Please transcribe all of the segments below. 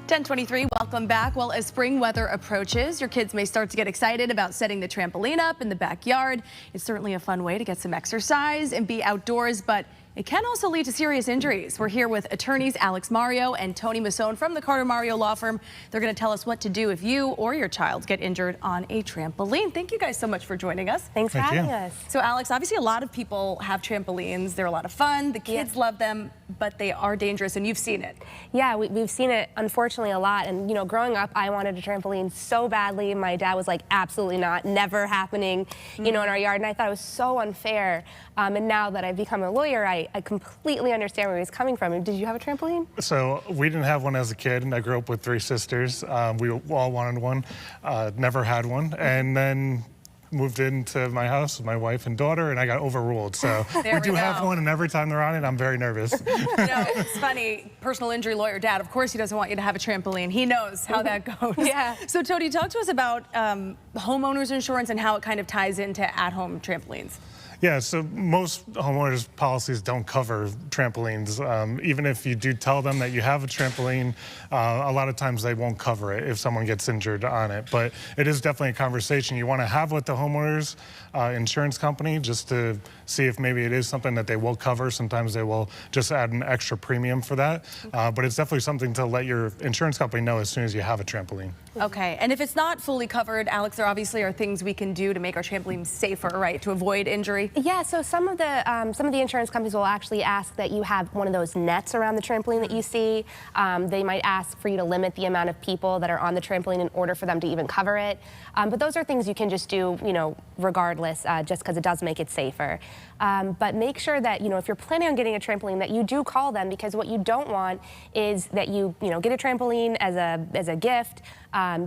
10:23, welcome back. Well, as spring weather approaches, your kids may start to get excited about setting the trampoline up in the backyard. It's certainly a fun way to get some exercise and be outdoors, but it can also lead to serious injuries. We're here with attorneys Alex Mario and Tony Masone from the Carter Mario Law Firm. They're going to tell us what to do if you or your child get injured on a trampoline. Thank you guys so much for joining us. Thanks for having us. So Alex, obviously a lot of people have trampolines. They're a lot of fun. The kids love them, but they are dangerous, and you've seen it. Yeah, we've seen it, unfortunately, a lot. And, you know, growing up, I wanted a trampoline so badly. My dad was like, absolutely not, never happening, you know, in our yard. And I thought it was so unfair. And now that I've become a lawyer, I completely understand where he's coming from. Did you have a trampoline? So we didn't have one as a kid, and I grew up with three sisters. We all wanted one, never had one. And then moved into my house with my wife and daughter, and I got overruled. So we do have one, and every time they're on it, I'm very nervous. You know, it's funny, personal injury lawyer dad, of course he doesn't want you to have a trampoline. He knows how that goes. Yeah. So Tony, talk to us about homeowners insurance and how it kind of ties into at-home trampolines. Yeah, so most homeowners policies don't cover trampolines. Even if you do tell them that you have a trampoline, a lot of times they won't cover it if someone gets injured on it. But it is definitely a conversation you want to have with the homeowners insurance company, just to see if maybe it is something that they will cover. Sometimes they will just add an extra premium for that. But it's definitely something to let your insurance company know as soon as you have a trampoline. Okay, and if it's not fully covered, Alex, there obviously are things we can do to make our trampolines safer, right, to avoid injury? Yeah, so some of the insurance companies will actually ask that you have one of those nets around the trampoline that you see. They might ask for you to limit the amount of people that are on the trampoline in order for them to even cover it. But those are things you can just do, you know, regardless, just because it does make it safer. But make sure that, you know, if you're planning on getting a trampoline, that you do call them, because what you don't want is that you know, get a trampoline as a gift.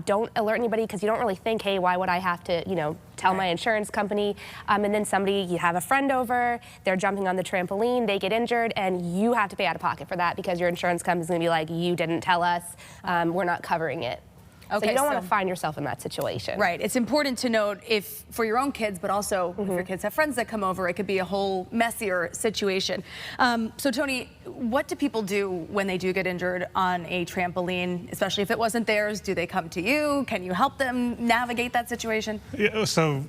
Don't alert anybody, because you don't really think, hey, why would I have to, you know, tell my insurance company? And then you have a friend over, they're jumping on the trampoline, they get injured, and you have to pay out of pocket for that, because your insurance company's going to be like, you didn't tell us, we're not covering it. Okay, so you don't want to find yourself in that situation. Right. It's important to note, if for your own kids, but also if your kids have friends that come over, it could be a whole messier situation. So Tony, what do people do when they do get injured on a trampoline, especially if it wasn't theirs? Do they come to you? Can you help them navigate that situation? Yeah, so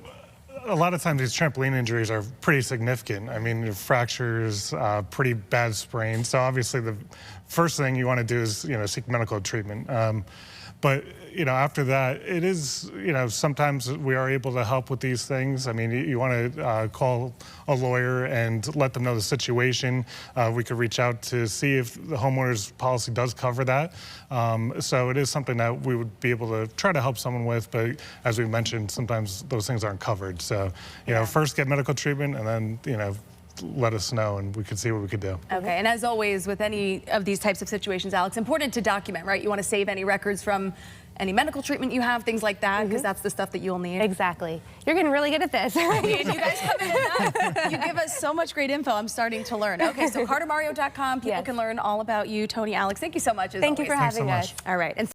a lot of times these trampoline injuries are pretty significant. I mean, fractures, pretty bad sprains. So obviously the first thing you want to do is, you know, seek medical treatment. But, you know, after that, it is, you know, sometimes we are able to help with these things. I mean, you want to call a lawyer and let them know the situation. We could reach out to see if the homeowner's policy does cover that. So it is something that we would be able to try to help someone with. But as we mentioned, sometimes those things aren't covered. So, you know, first get medical treatment, and then, you know, let us know, and we can see what we could do. Okay, and as always with any of these types of situations, Alex, important to document, right? You want to save any records from any medical treatment you have, things like that, because that's the stuff that you'll need. Exactly. You're getting really good at this. And you guys come in enough. You give us so much great info. I'm starting to learn. Okay, so cartermario.com. People can learn all about you, Tony, Alex. Thank you so much. Thank you for having us. All right. And